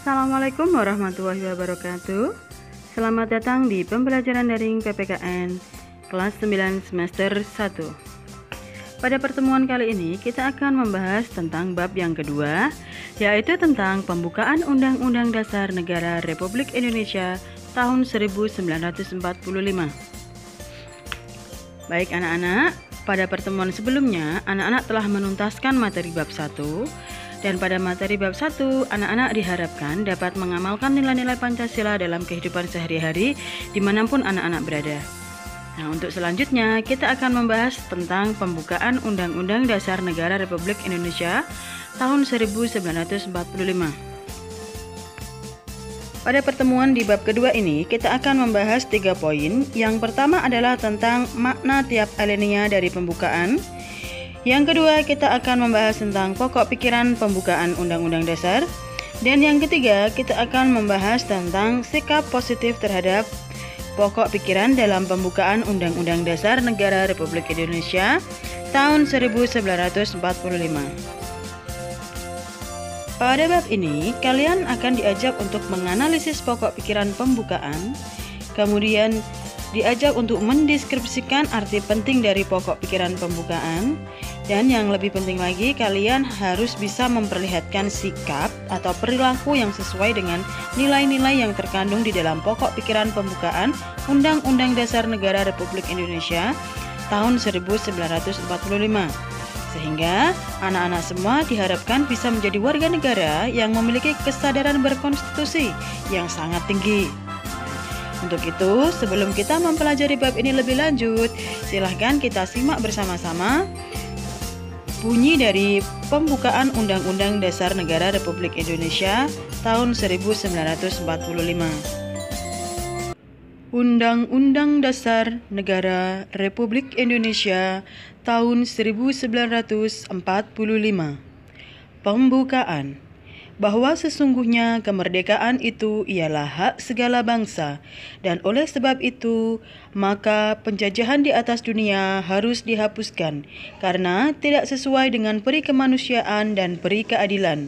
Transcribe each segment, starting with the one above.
Assalamualaikum warahmatullahi wabarakatuh. Selamat datang di pembelajaran daring PPKN kelas 9 semester 1. Pada pertemuan kali ini kita akan membahas tentang bab yang kedua, yaitu tentang pembukaan Undang-Undang Dasar Negara Republik Indonesia tahun 1945. Baik anak-anak, pada pertemuan sebelumnya anak-anak telah menuntaskan materi bab 1. Dan pada materi bab 1, anak-anak diharapkan dapat mengamalkan nilai-nilai Pancasila dalam kehidupan sehari-hari dimanapun anak-anak berada. Nah, untuk selanjutnya kita akan membahas tentang pembukaan Undang-Undang Dasar Negara Republik Indonesia tahun 1945. Pada pertemuan di bab kedua ini, kita akan membahas 3 poin. Yang pertama adalah tentang makna tiap alinea dari pembukaan. Yang kedua, kita akan membahas tentang pokok pikiran pembukaan Undang-Undang Dasar. Dan yang ketiga, kita akan membahas tentang sikap positif terhadap pokok pikiran dalam pembukaan Undang-Undang Dasar Negara Republik Indonesia tahun 1945. Pada bab ini, kalian akan diajak untuk menganalisis pokok pikiran pembukaan, kemudian diajak untuk mendeskripsikan arti penting dari pokok pikiran pembukaan, dan yang lebih penting lagi, kalian harus bisa memperlihatkan sikap atau perilaku yang sesuai dengan nilai-nilai yang terkandung di dalam pokok pikiran pembukaan Undang-Undang Dasar Negara Republik Indonesia tahun 1945. Sehingga anak-anak semua diharapkan bisa menjadi warga negara yang memiliki kesadaran berkonstitusi yang sangat tinggi. Untuk itu, sebelum kita mempelajari bab ini lebih lanjut, silahkan kita simak bersama-sama bunyi dari pembukaan Undang-Undang Dasar Negara Republik Indonesia tahun 1945. Undang-Undang Dasar Negara Republik Indonesia tahun 1945. Pembukaan. Bahwa sesungguhnya kemerdekaan itu ialah hak segala bangsa, dan oleh sebab itu maka penjajahan di atas dunia harus dihapuskan karena tidak sesuai dengan peri kemanusiaan dan peri keadilan.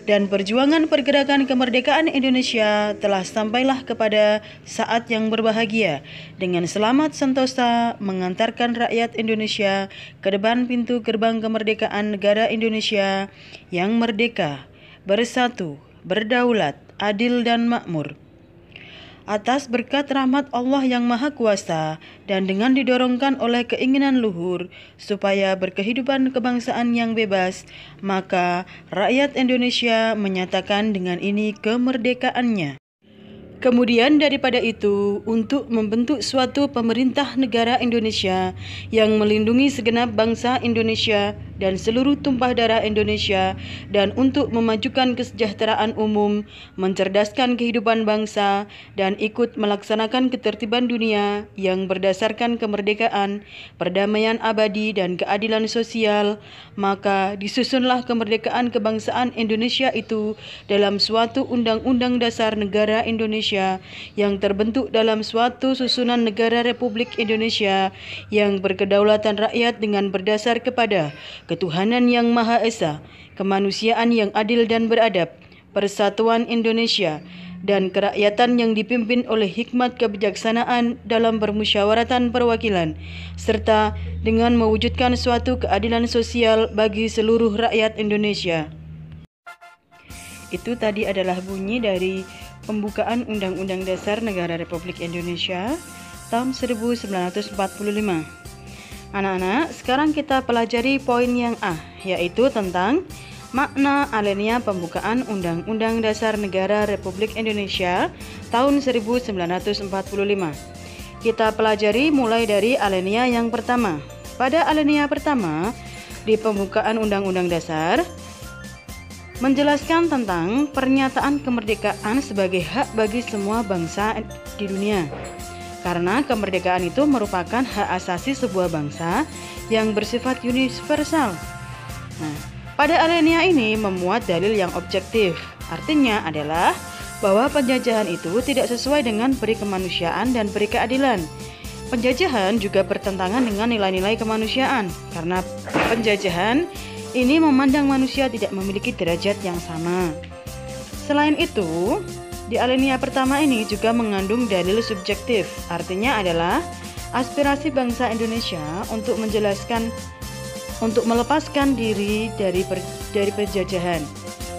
Dan perjuangan pergerakan kemerdekaan Indonesia telah sampailah kepada saat yang berbahagia dengan selamat sentosa mengantarkan rakyat Indonesia ke depan pintu gerbang kemerdekaan negara Indonesia yang merdeka, bersatu, berdaulat, adil dan makmur. Atas berkat rahmat Allah yang Maha Kuasa dan dengan didorongkan oleh keinginan luhur supaya berkehidupan kebangsaan yang bebas, maka rakyat Indonesia menyatakan dengan ini kemerdekaannya. Kemudian daripada itu, untuk membentuk suatu pemerintah negara Indonesia yang melindungi segenap bangsa Indonesia dan seluruh tumpah darah Indonesia, dan untuk memajukan kesejahteraan umum, mencerdaskan kehidupan bangsa, dan ikut melaksanakan ketertiban dunia yang berdasarkan kemerdekaan, perdamaian abadi, dan keadilan sosial, maka disusunlah kemerdekaan kebangsaan Indonesia itu dalam suatu Undang-Undang Dasar Negara Indonesia yang terbentuk dalam suatu susunan negara Republik Indonesia yang berkedaulatan rakyat dengan berdasar kepada ketuhanan yang Maha Esa, kemanusiaan yang adil dan beradab, persatuan Indonesia, dan kerakyatan yang dipimpin oleh hikmat kebijaksanaan dalam permusyawaratan perwakilan, serta dengan mewujudkan suatu keadilan sosial bagi seluruh rakyat Indonesia. Itu tadi adalah bunyi dari pembukaan Undang-Undang Dasar Negara Republik Indonesia tahun 1945. Anak-anak, sekarang kita pelajari poin yang A, yaitu tentang makna alinea pembukaan Undang-Undang Dasar Negara Republik Indonesia tahun 1945. Kita pelajari mulai dari alinea yang pertama. Pada alinea pertama, di pembukaan Undang-Undang Dasar, menjelaskan tentang pernyataan kemerdekaan sebagai hak bagi semua bangsa di dunia. Karena kemerdekaan itu merupakan hak asasi sebuah bangsa yang bersifat universal. Nah, pada alinea ini memuat dalil yang objektif. Artinya adalah bahwa penjajahan itu tidak sesuai dengan peri kemanusiaan dan peri keadilan. Penjajahan juga bertentangan dengan nilai-nilai kemanusiaan, karena penjajahan ini memandang manusia tidak memiliki derajat yang sama. Selain itu, di alinea pertama ini juga mengandung dalil subjektif, artinya adalah aspirasi bangsa Indonesia untuk melepaskan diri dari penjajahan.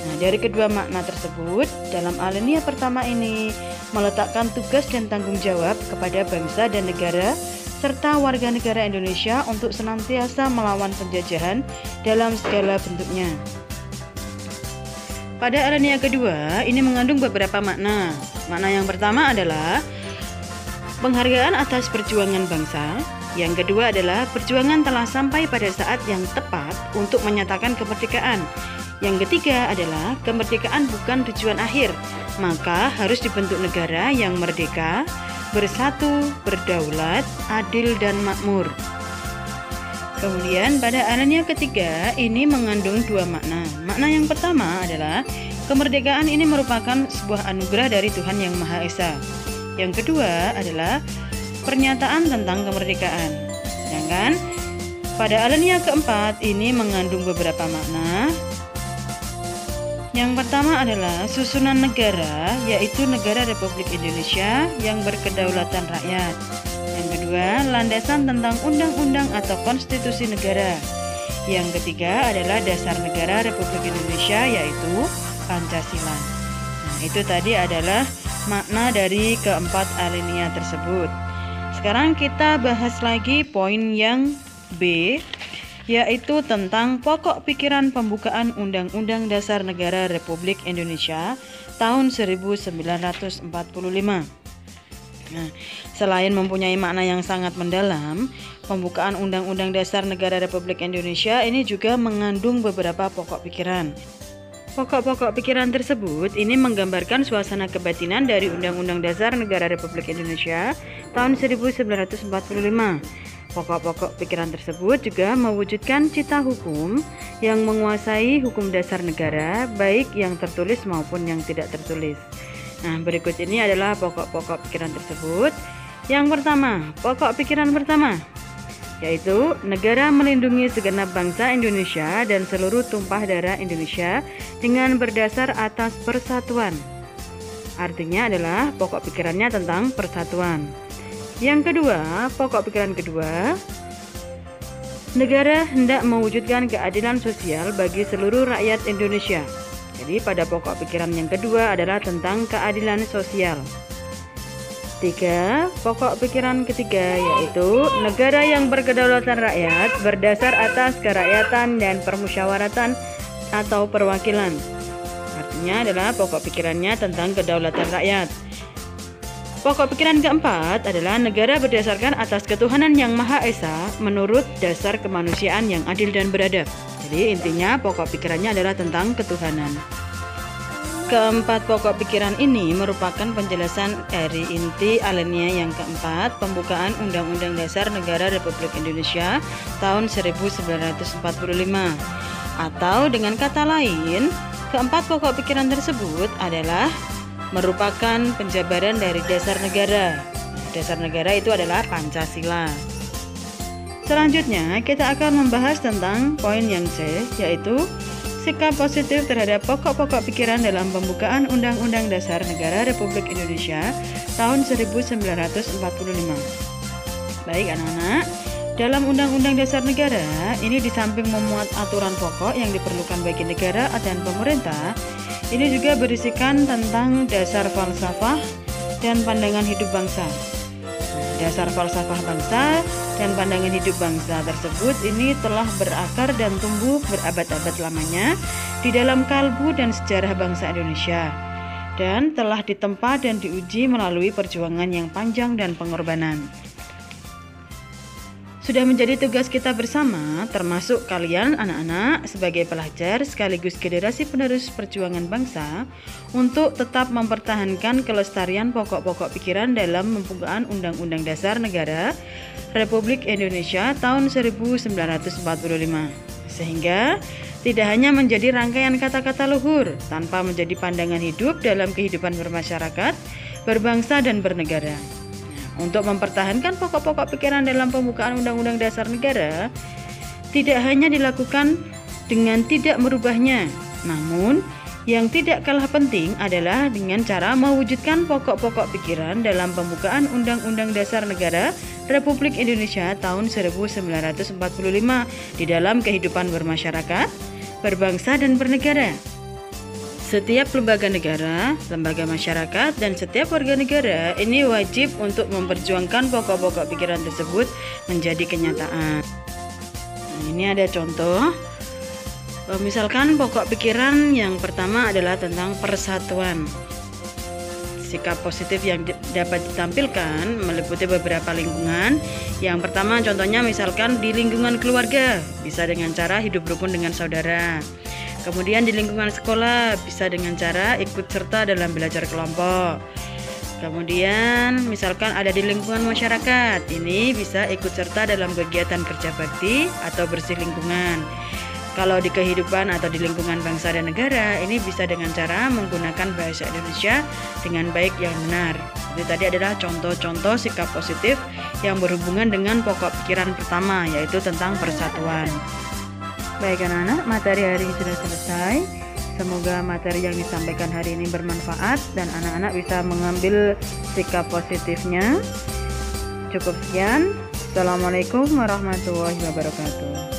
Nah, dari kedua makna tersebut, dalam alinea pertama ini meletakkan tugas dan tanggung jawab kepada bangsa dan negara serta warga negara Indonesia untuk senantiasa melawan penjajahan dalam segala bentuknya. Pada alinea kedua, ini mengandung beberapa makna. Makna yang pertama adalah penghargaan atas perjuangan bangsa. Yang kedua adalah perjuangan telah sampai pada saat yang tepat untuk menyatakan kemerdekaan. Yang ketiga adalah kemerdekaan bukan tujuan akhir, maka harus dibentuk negara yang merdeka, bersatu, berdaulat, adil, dan makmur. Kemudian pada alinea ketiga ini mengandung dua makna. Makna yang pertama adalah kemerdekaan ini merupakan sebuah anugerah dari Tuhan Yang Maha Esa. Yang kedua adalah pernyataan tentang kemerdekaan. Sedangkan pada alinea keempat ini mengandung beberapa makna. Yang pertama adalah susunan negara, yaitu negara Republik Indonesia yang berkedaulatan rakyat. Yang kedua, landasan tentang undang-undang atau konstitusi negara. Yang ketiga adalah dasar negara Republik Indonesia, yaitu Pancasila. Nah, itu tadi adalah makna dari keempat alinea tersebut. Sekarang kita bahas lagi poin yang B, yaitu tentang pokok pikiran pembukaan Undang-Undang Dasar Negara Republik Indonesia tahun 1945. Nah, selain mempunyai makna yang sangat mendalam, pembukaan Undang-Undang Dasar Negara Republik Indonesia ini juga mengandung beberapa pokok pikiran. Pokok-pokok pikiran tersebut ini menggambarkan suasana kebatinan dari Undang-Undang Dasar Negara Republik Indonesia tahun 1945. Pokok-pokok pikiran tersebut juga mewujudkan cita hukum yang menguasai hukum dasar negara, baik yang tertulis maupun yang tidak tertulis. Nah, berikut ini adalah pokok-pokok pikiran tersebut. Yang pertama, pokok pikiran pertama, yaitu negara melindungi segenap bangsa Indonesia dan seluruh tumpah darah Indonesia dengan berdasar atas persatuan. Artinya adalah pokok pikirannya tentang persatuan. Yang kedua, pokok pikiran kedua, negara hendak mewujudkan keadilan sosial bagi seluruh rakyat Indonesia. Jadi pada pokok pikiran yang kedua adalah tentang keadilan sosial. 3. Pokok pikiran ketiga yaitu negara yang berkedaulatan rakyat berdasar atas kerakyatan dan permusyawaratan atau perwakilan. Artinya adalah pokok pikirannya tentang kedaulatan rakyat. Pokok pikiran keempat adalah negara berdasarkan atas ketuhanan yang Maha Esa menurut dasar kemanusiaan yang adil dan beradab. Jadi intinya pokok pikirannya adalah tentang ketuhanan. Keempat pokok pikiran ini merupakan penjelasan dari inti alinea yang keempat, pembukaan Undang-Undang Dasar Negara Republik Indonesia tahun 1945. Atau dengan kata lain, keempat pokok pikiran tersebut adalah merupakan penjabaran dari dasar negara. Dasar negara itu adalah Pancasila. Selanjutnya kita akan membahas tentang poin yang C, yaitu sikap positif terhadap pokok-pokok pikiran dalam pembukaan Undang-Undang Dasar Negara Republik Indonesia tahun 1945. Baik anak-anak, dalam Undang-Undang Dasar Negara ini di samping memuat aturan pokok yang diperlukan bagi negara dan pemerintah, ini juga berisikan tentang dasar falsafah dan pandangan hidup bangsa. Dasar falsafah bangsa dan pandangan hidup bangsa tersebut ini telah berakar dan tumbuh berabad-abad lamanya di dalam kalbu dan sejarah bangsa Indonesia, dan telah ditempa dan diuji melalui perjuangan yang panjang dan pengorbanan. Sudah menjadi tugas kita bersama, termasuk kalian anak-anak sebagai pelajar sekaligus generasi penerus perjuangan bangsa, untuk tetap mempertahankan kelestarian pokok-pokok pikiran dalam pembukaan Undang-Undang Dasar Negara Republik Indonesia tahun 1945, sehingga tidak hanya menjadi rangkaian kata-kata luhur tanpa menjadi pandangan hidup dalam kehidupan bermasyarakat, berbangsa, dan bernegara. Untuk mempertahankan pokok-pokok pikiran dalam pembukaan Undang-Undang Dasar Negara tidak hanya dilakukan dengan tidak merubahnya, namun Yang tidak kalah penting adalah dengan cara mewujudkan pokok-pokok pikiran dalam pembukaan Undang-Undang Dasar Negara Republik Indonesia tahun 1945 di dalam kehidupan bermasyarakat, berbangsa dan bernegara. Setiap lembaga negara, lembaga masyarakat, dan setiap warga negara ini wajib untuk memperjuangkan pokok-pokok pikiran tersebut menjadi kenyataan. Nah, ini ada contoh. Misalkan pokok pikiran yang pertama adalah tentang persatuan. Sikap positif yang dapat ditampilkan meliputi beberapa lingkungan. Yang pertama contohnya misalkan di lingkungan keluarga, bisa dengan cara hidup rukun dengan saudara. Kemudian di lingkungan sekolah, bisa dengan cara ikut serta dalam belajar kelompok. Kemudian misalkan ada di lingkungan masyarakat, ini bisa ikut serta dalam kegiatan kerja bakti atau bersih lingkungan. Kalau di kehidupan atau di lingkungan bangsa dan negara, ini bisa dengan cara menggunakan bahasa Indonesia dengan baik yang benar. Jadi tadi adalah contoh-contoh sikap positif yang berhubungan dengan pokok pikiran pertama, yaitu tentang persatuan. Baik anak-anak, materi hari ini sudah selesai. Semoga materi yang disampaikan hari ini bermanfaat dan anak-anak bisa mengambil sikap positifnya. Cukup sekian. Assalamualaikum warahmatullahi wabarakatuh.